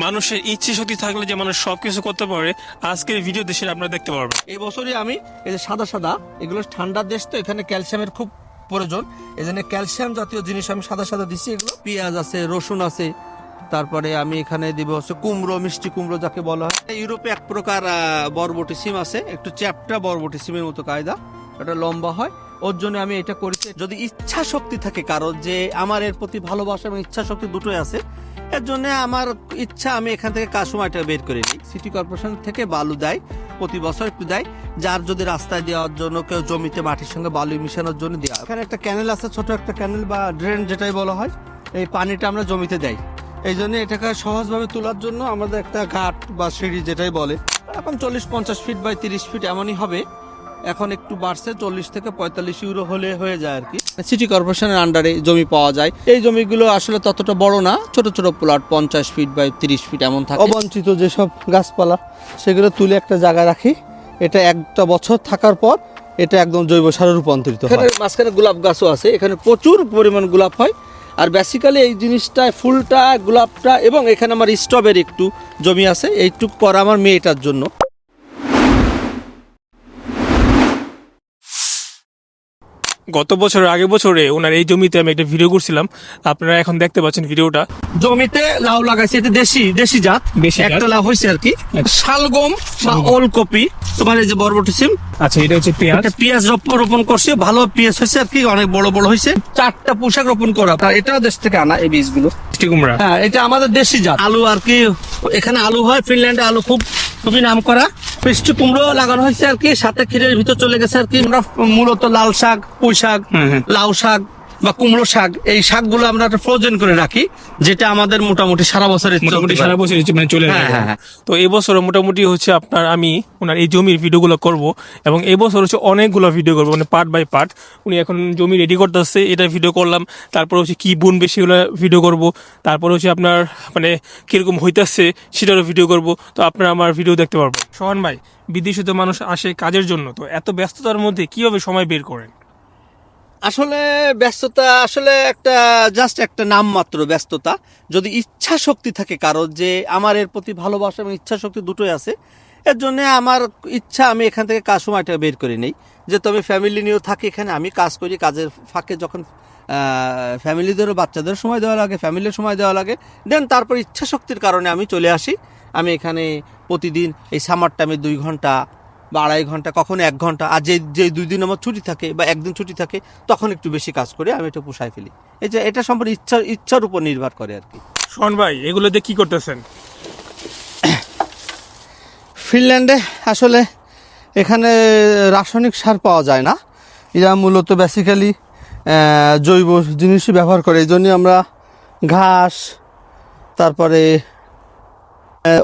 মানুষের ইচ্ছে শক্তি থাকলে যে মানুষ সবকিছু করতে পারে, আজকের ভিডিও দেশে আপনারা দেখতে পারবেন। এই বছরই আমি এই যে সাদা সাদা এগুলো ঠান্ডার দেশ তো এখানে ক্যালসিয়ামের খুব প্রয়োজন, এই জন্য ক্যালসিয়াম জাতীয় জিনিস আমি সাদা সাদা দিচ্ছি। এগুলো পেঁয়াজ আছে, রসুন আছে, তারপরে আমি এখানে দিব হচ্ছে কুমড়ো, মিষ্টি কুমড়ো যাকে বলা হয়। ইউরোপে এক প্রকার বরবটি সিম আছে, একটু চ্যাপটা বরবটি সিমের মতো কায়দা, এটা লম্বা হয়। ওর জন্য আমি এটা করেছি। যদি ইচ্ছা শক্তি থাকে কারোর, যে আমার এর প্রতি ভালোবাসা এবং ইচ্ছা শক্তি দুটোই আছে, এর জন্য আমার ইচ্ছা আমি এখান থেকে কাজ সময়টা বের করে নিই। সিটি কর্পোরেশন থেকে বালু দেয়, প্রতি বছর একটু দেয়, যার যদি রাস্তায় দেওয়ার জন্য, কেউ জমিতে মাটির সঙ্গে বালু মিশানোর জন্য দেওয়া। এখানে একটা ক্যানেল আছে, ছোট একটা ক্যানেল বা ড্রেন যেটাই বলা হয়, এই পানিটা আমরা জমিতে দেই। এই জন্য এটাকে সহজভাবে তোলার জন্য আমাদের একটা ঘাট বা সিঁড়ি যেটাই বলে, এখন 40-50 ফিট বাই 30 ফিট এমনই হবে। এখন একটু বাড়ছে, 40 থেকে 45 ইউরো হলে হয়ে যায় আর কি। সিটি কর্পোরেশনের আন্ডারে জমি পাওয়া যায়। এই জমিগুলো আসলে ততটা বড় না, ছোট ছোট প্লট, 50 ফিট বাই 30 ফিট এমন থাকে। অবঞ্চিত যেসব গাছপালা সেগুলো তুলে একটা জায়গায় রাখি। এটা একটা বছর থাকার পর এটা একদম জৈব সারে রূপান্তরিত হয়। মাঝখানে গোলাপ গাছও আছে, এখানে প্রচুর পরিমাণ গোলাপ হয়। আর বেসিক্যালি এই জিনিসটা, ফুলটা, গোলাপটা, এবং এখানে আমার স্ট্রবেরি একটু জমি আছে, এইটুকু করা আমার মেয়েটার জন্য। গত বছর আগের বছরে ওনার এই জমিতে আমি একটা ভিডিও করছিলাম, আপনারা এখন দেখতে পাচ্ছেন ভিডিওটা। জমিতে লাউ লাগাইছে, এটা দেশি জাত, একটা লাউ হয়েছে আর কি। শালগম বা ওলকপি, তোমার এই যে বরবটি সিম। আচ্ছা, এটা হচ্ছে পেঁয়াজ। পেঁয়াজ রোপণ করছে, ভালো পেঁয়াজ হয়েছে আর কি, অনেক বড় বড় হয়েছে। 4টা পোশাক রোপণ করা, আর এটাও দেশ থেকে আনা এই বীজগুলো। মিষ্টি কুমড়া, হ্যাঁ, এটা আমাদের দেশি জাত। আলু আর কি, এখানে আলু হয়, ফিনল্যান্ডে আলু খুবই নাম করা। মিষ্টি কুমড়ো লাগানো হয়েছে আর কি, সাথে ক্ষীরের ভিতর চলে গেছে আর কি। আমরা মূলত লাল শাক, পুঁই শাক, লাউ শাক বা কুমড়ো শাক, এই শাকগুলো আমরা ফ্রোজেন করে রাখি, যেটা আমাদের মোটামুটি সারা বছর মানে চলে যায়। তো এই বছর মোটামুটি হচ্ছে আপনার, আমি ওনার এই জমির ভিডিওগুলো করব, এবং এই বছর হচ্ছে অনেকগুলো ভিডিও করবো, মানে পার্ট বাই পার্ট। উনি এখন জমি রেডি করতেছে, এটা ভিডিও করলাম। তারপর হচ্ছে কি বুনবে সেগুলো ভিডিও করব। তারপর হচ্ছে আপনার মানে কিরকম হইতেছে সেটারও ভিডিও করব। তো আপনারা আমার ভিডিও দেখতে পারবো। সোহান ভাই, বিদেশে তো মানুষ আসে কাজের জন্য, তো এত ব্যস্ততার মধ্যে কিভাবে সময় বের করেন? আসলে ব্যস্ততা আসলে জাস্ট একটা নাম মাত্র ব্যস্ততা। যদি ইচ্ছা শক্তি থাকে কারোর, যে আমার এর প্রতি ভালোবাসা এবং ইচ্ছা শক্তি দুটোই আছে, এর জন্য আমার ইচ্ছা আমি এখান থেকে কাজ সময়টা বের করে নেই। যেহেতু আমি ফ্যামিলি নিয়েও থাকি এখানে, আমি কাজ করি, কাজের ফাঁকে যখন ফ্যামিলিদেরও, বাচ্চাদের সময় দেওয়া লাগে, ফ্যামিলির সময় দেওয়া লাগে, দেন তারপর ইচ্ছা শক্তির কারণে আমি চলে আসি। আমি এখানে প্রতিদিন এই সামার টাইমে 2 ঘন্টা বা 2.5 ঘন্টা, কখনো 1 ঘন্টা, আর যে 2 দিন আমার ছুটি থাকে বা একদিন ছুটি থাকে, তখন একটু বেশি কাজ করে আমি এটা পুষায় ফেলি। এই যে এটা সম্পূর্ণ ইচ্ছার উপর নির্ভর করে আর কি। সোহান ভাই, এগুলো দিয়ে কি করতেছেন? ফিনল্যান্ডে আসলে এখানে রাসায়নিক সার পাওয়া যায় না, এরা মূলত বেসিক্যালি জৈব জিনিসই ব্যবহার করে। এই জন্যই আমরা ঘাস, তারপরে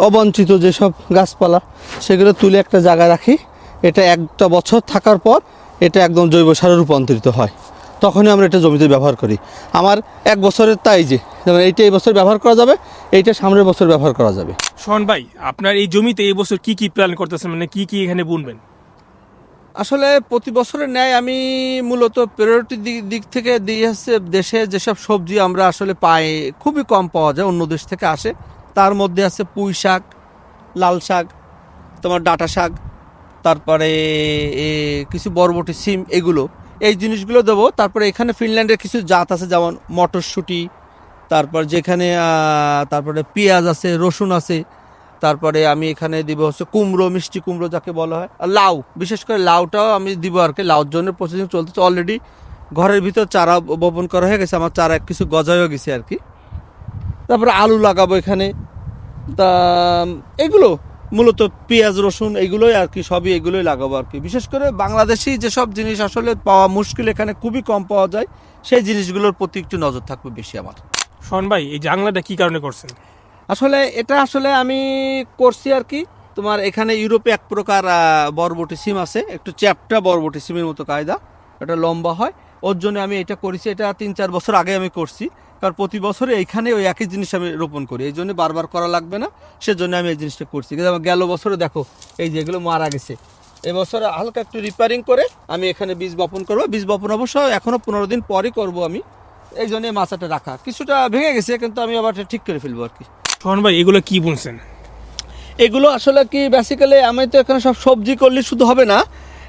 অবঞ্চিত যেসব গাছপালা সেগুলো তুলে একটা জায়গায় রাখি। এটা একটা বছর থাকার পর এটা একদম জৈব সারে রূপান্তরিত হয়, তখনই আমরা এটা জমিতে ব্যবহার করি। আমার 1 বছরের, তাই যে যেমন এইটা এই বছর ব্যবহার করা যাবে, এইটা সামনের বছর ব্যবহার করা যাবে। সোহান ভাই, আপনার এই জমিতে এই বছর কি কি প্ল্যান করতেছেন, মানে কি কি এখানে বুনবেন? আসলে প্রতি বছরের ন্যায় আমি মূলত প্রায়োরিটি দিক থেকে দিয়ে আসছে, দেশে যেসব সবজি আমরা আসলে পাই খুবই কম পাওয়া যায়, অন্য দেশ থেকে আসে। তার মধ্যে আছে পুঁই শাক, লাল শাক, তোমার ডাঁটা শাক, তারপরে কিছু বরবটি সিম, এগুলো এই জিনিসগুলো দেবো। তারপরে এখানে ফিনল্যান্ডের কিছু জাত আছে, যেমন মটরশুঁটি, তারপর যেখানে তারপরে পেঁয়াজ আছে, রসুন আছে। তারপরে আমি এখানে দিব হচ্ছে কুমড়ো, মিষ্টি কুমড়ো যাকে বলা হয়, আর লাউ, বিশেষ করে লাউটাও আমি দিব আর কি। লাউর জন্য প্রসেসিং চলতেছে, অলরেডি ঘরের ভিতর চারা বপন করা হয়ে গেছে, আমার চারা কিছু গজায়ও গেছে আর কি। তারপরে আলু লাগাবো এখানে। তা এগুলো মূলত পেঁয়াজ, রসুন, এগুলোই আর কি, সবই এগুলোই লাগাবো আর কি। বিশেষ করে বাংলাদেশি যেসব জিনিস আসলে পাওয়া মুশকিল, এখানে খুবই কম পাওয়া যায়, সেই জিনিসগুলোর প্রতি একটু নজর থাকবে বেশি আমার। সোহান ভাই, এই জাংলাটা কি কারণে করছেন? আসলে এটা আসলে আমি করছি আর কি, তোমার এখানে ইউরোপে এক প্রকার বরবটি সিম আছে, একটু চ্যাপটা বরবটি সিমের মতো কায়দা, এটা লম্বা হয়। ওর জন্য আমি এটা করেছি। এটা 3-4 বছর আগে আমি করছি, কারণ প্রতি বছরে এইখানে ওই একই জিনিস আমি রোপণ করি, এই জন্য বারবার করা লাগবে না, সেজন্য আমি এই জিনিসটা করছি। কিন্তু গেল বছরে দেখো এই যেগুলো মারা গেছে, এবছর হালকা একটু রিপেয়ারিং করে আমি এখানে বীজ বপন করবো। বীজ বপন অবশ্য এখনও 15 দিন পরই করবো আমি, এই জন্য মাচাটা রাখা কিছুটা ভেঙে গেছে, কিন্তু আমি আবার ঠিক করে ফেলবো আর কি। সোহান ভাই এগুলো কি বুনছেন? এগুলো আসলে কি বেসিক্যালি আমি তো এখানে সব সবজি করলে শুধু হবে না,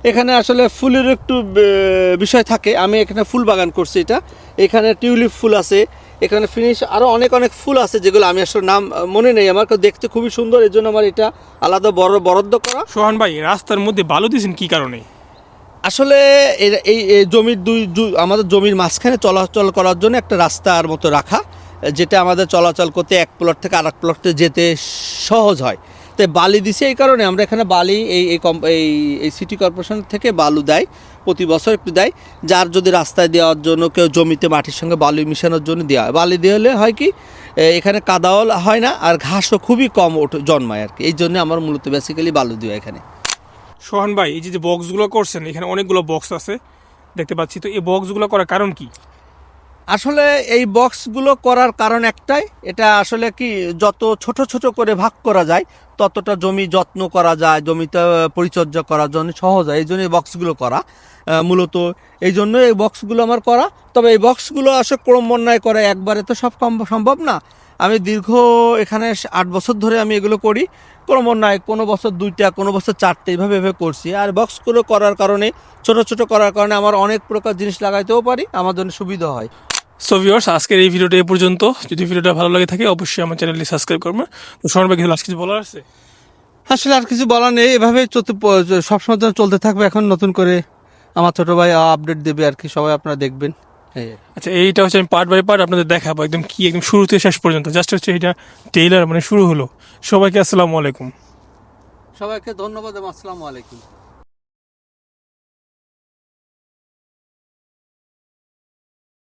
এখানে আসলে ফুলের একটু বিষয় থাকে। আমি এখানে ফুল বাগান করছি, এখানে টিউলিপ ফুল আছে, এখানে ফিনিশ আরও অনেক অনেক ফুল আছে যেগুলো আমি আসলে নাম মনে নেই আমার, কারণ দেখতে খুবই সুন্দর, এই জন্য আমার এটা আলাদা বরাদ্দ করা। সোহান ভাই রাস্তার মধ্যে বালু দিয়েছেন কি কারণে? আসলে এই জমির আমাদের জমির মাঝখানে চলাচল করার জন্য একটা রাস্তার মতো রাখা, যেটা আমাদের চলাচল করতে এক প্লট থেকে আরেক প্লটে যেতে সহজ হয়। তাই বালি দিছে, এই কারণে আমরা এখানে বালি এই সিটি কর্পোরেশন থেকে বালু দেয়, প্রতি বছর একটু দেয়, যার যদি রাস্তায় দেওয়ার জন্য কেউ জমিতে মাটির সঙ্গে বালু মিশানোর জন্য দেওয়া হয়। বালি দিয়ে হলে হয় কি এখানে কাদাও হয় না আর ঘাসও খুবই কম জন্মায় আর কি, এই জন্য আমার মূলত বেসিক্যালি বালু দেওয়া এখানে। সোহান ভাই এই যে বক্সগুলো করছেন, এখানে অনেকগুলো বক্স আছে দেখতে পাচ্ছি, তো এই বক্সগুলো করার কারণ কি? আসলে এই বক্সগুলো করার কারণ একটাই, এটা আসলে কি যত ছোট ছোট করে ভাগ করা যায় ততটা জমি যত্ন করা যায়, জমিতে পরিচর্যা করার জন্য সহজ হয়, এই জন্য এই বক্সগুলো করা মূলত, এই জন্য এই বক্সগুলো আমার করা। তবে এই বক্সগুলো আসলে ক্রমান্বয়ে করে একবারে তো সব সম্ভব না। আমি দীর্ঘ এখানে 8 বছর ধরে আমি এগুলো করি, ক্রমান্বয়ে কোনো বছর 2টা, কোনো বছর 4টে, এইভাবে করছি। আর বক্সগুলো করার কারণে, ছোট ছোট করার কারণে আমার অনেক প্রকার জিনিস লাগাইতেও পারি, আমার জন্য সুবিধা হয়। সো ভিউয়ার্স আজকের এই ভিডিওটা এই পর্যন্ত। যদি ভিডিওটা ভালো লাগে থাকে অবশ্যই আমার চ্যানেলটি সাবস্ক্রাইব করবেন। তো সোহান ভাই কিছু লাস্ট কিছু বলার আছে? আসলে আর কিছু বলার নেই, এভাবে সবসময় যেন চলতে থাকবে। এখন নতুন করে আমার ছোট ভাই আপডেট দেবে আর কি, সবাই আপনারা দেখবেন। আচ্ছা এইটা হচ্ছে আমি পার্ট বাই পার্ট আপনাদের দেখাবো একদম কি একদম শুরু থেকে শেষ পর্যন্ত। জাস্ট হচ্ছে এটা টেইলার মানে শুরু হলো। সবাইকে আসসালামু আলাইকুম। সবাইকে ধন্যবাদ এবং আসসালামু আলাইকুম।